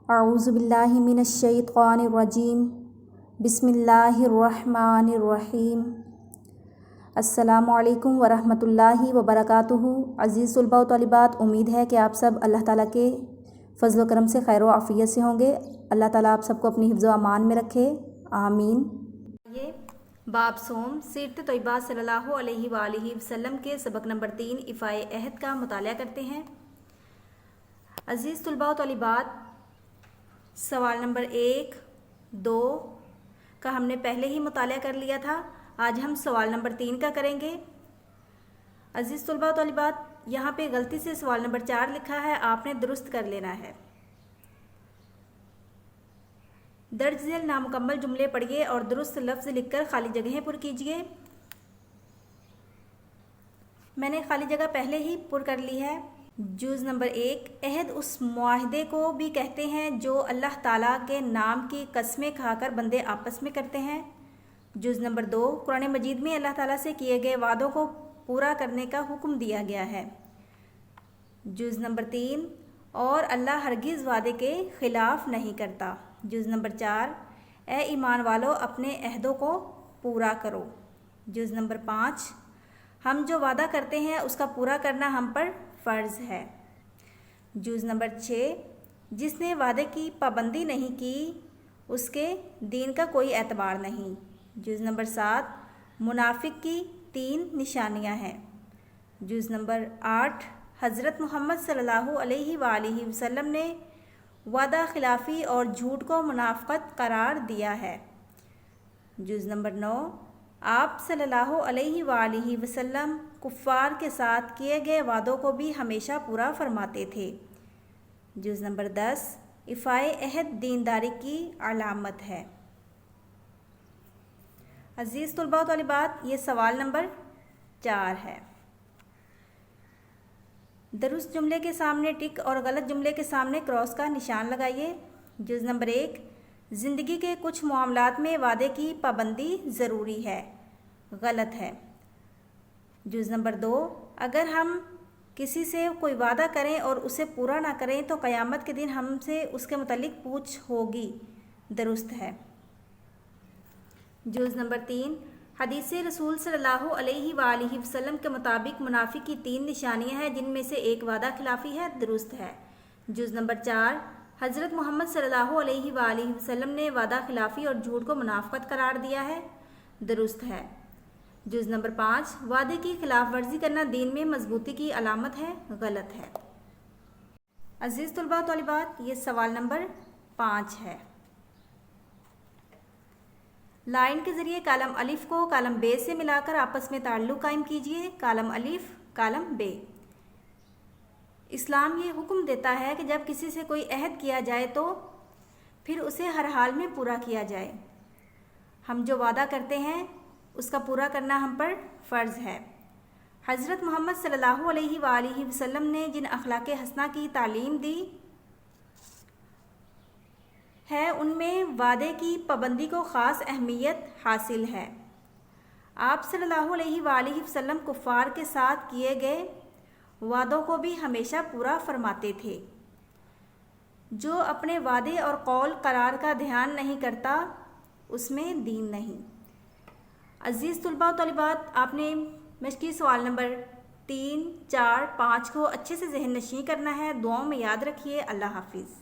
اعوذ باللہ من الشیطان الرجیم بسم اللہ الرحمن الرحیم السلام علیکم ورحمۃ اللہ وبرکاتہ۔ عزیز طلباء و طالبات، امید ہے کہ آپ سب اللہ تعالیٰ کے فضل و کرم سے خیر و عافیت سے ہوں گے۔ اللہ تعالیٰ آپ سب کو اپنی حفظ و امان میں رکھے، آمین۔ یہ باب صوم سیرت طیبہ صلی اللہ علیہ وآلہ وسلم کے سبق نمبر 3 ایفائے عہد کا مطالعہ کرتے ہیں۔ عزیز طلباء و طالبات، سوال نمبر 1، 2 کا ہم نے پہلے ہی مطالعہ کر لیا تھا۔ آج ہم سوال نمبر 3 کا کریں گے۔ عزیز طلباء و طالبات، یہاں پہ غلطی سے سوال نمبر 4 لکھا ہے، آپ نے درست کر لینا ہے۔ درج ذیل نامکمل جملے پڑھیے اور درست لفظ لکھ کر خالی جگہیں پر کیجیے۔ میں نے خالی جگہ پہلے ہی پر کر لی ہے۔ جز نمبر 1، عہد اس معاہدے کو بھی کہتے ہیں جو اللہ تعالیٰ کے نام کی قسمیں کھا کر بندے آپس میں کرتے ہیں۔ جز نمبر 2، قرآن مجید میں اللہ تعالیٰ سے کیے گئے وعدوں کو پورا کرنے کا حکم دیا گیا ہے۔ جز نمبر 3، اور اللہ ہرگز وعدے کے خلاف نہیں کرتا۔ جز نمبر 4، اے ایمان والو اپنے عہدوں کو پورا کرو۔ جز نمبر 5، ہم جو وعدہ کرتے ہیں اس کا پورا کرنا ہم پر فرض ہے۔ جز نمبر 6، جس نے وعدے کی پابندی نہیں کی اس کے دین کا کوئی اعتبار نہیں۔ جز نمبر 7، منافق کی 3 نشانیاں ہیں۔ جز نمبر 8، حضرت محمد صلی اللہ علیہ وآلہ وسلم نے وعدہ خلافی اور جھوٹ کو منافقت قرار دیا ہے۔ جز نمبر 9، آپ صلی اللہ علیہ وآلہ وسلم کفار کے ساتھ کیے گئے وعدوں کو بھی ہمیشہ پورا فرماتے تھے۔ جز نمبر 10، ایفائے عہد دینداری کی علامت ہے۔ عزیز طلباء و طالبات، یہ سوال نمبر 4 ہے۔ درست جملے کے سامنے ٹک اور غلط جملے کے سامنے کراس کا نشان لگائیے۔ جز نمبر 1، زندگی کے کچھ معاملات میں وعدے کی پابندی ضروری ہے، غلط ہے۔ جز نمبر 2، اگر ہم کسی سے کوئی وعدہ کریں اور اسے پورا نہ کریں تو قیامت کے دن ہم سے اس کے متعلق پوچھ ہوگی، درست ہے۔ جز نمبر 3، حدیث رسول صلی اللہ علیہ وآلہ وسلم کے مطابق منافق کی 3 نشانیاں ہیں جن میں سے ایک وعدہ خلافی ہے، درست ہے۔ جز نمبر 4، حضرت محمد صلی اللہ علیہ وآلہ وسلم نے وعدہ خلافی اور جھوٹ کو منافقت قرار دیا ہے، درست ہے۔ جز نمبر 5، وعدے کی خلاف ورزی کرنا دین میں مضبوطی کی علامت ہے، غلط ہے۔ عزیز طلباء و طالبات، یہ سوال نمبر 5 ہے۔ لائن کے ذریعے کالم الف کو کالم بے سے ملا کر آپس میں تعلق قائم کیجیے۔ کالم الف، کالم بے۔ اسلام یہ حکم دیتا ہے کہ جب کسی سے کوئی عہد کیا جائے تو پھر اسے ہر حال میں پورا کیا جائے۔ ہم جو وعدہ کرتے ہیں اس کا پورا کرنا ہم پر فرض ہے۔ حضرت محمد صلی اللہ علیہ وآلہ وسلم نے جن اخلاق حسنہ کی تعلیم دی ہے ان میں وعدے کی پابندی کو خاص اہمیت حاصل ہے۔ آپ صلی اللہ علیہ وآلہ وسلم کفار کے ساتھ کیے گئے وعدوں کو بھی ہمیشہ پورا فرماتے تھے۔ جو اپنے وعدے اور قول قرار کا دھیان نہیں کرتا اس میں دین نہیں۔ عزیز طلباء و طالبات، آپ نے مشقی سوال نمبر 3، 4، 5 کو اچھے سے ذہن نشین کرنا ہے۔ دعاؤں میں یاد رکھیے۔ اللہ حافظ۔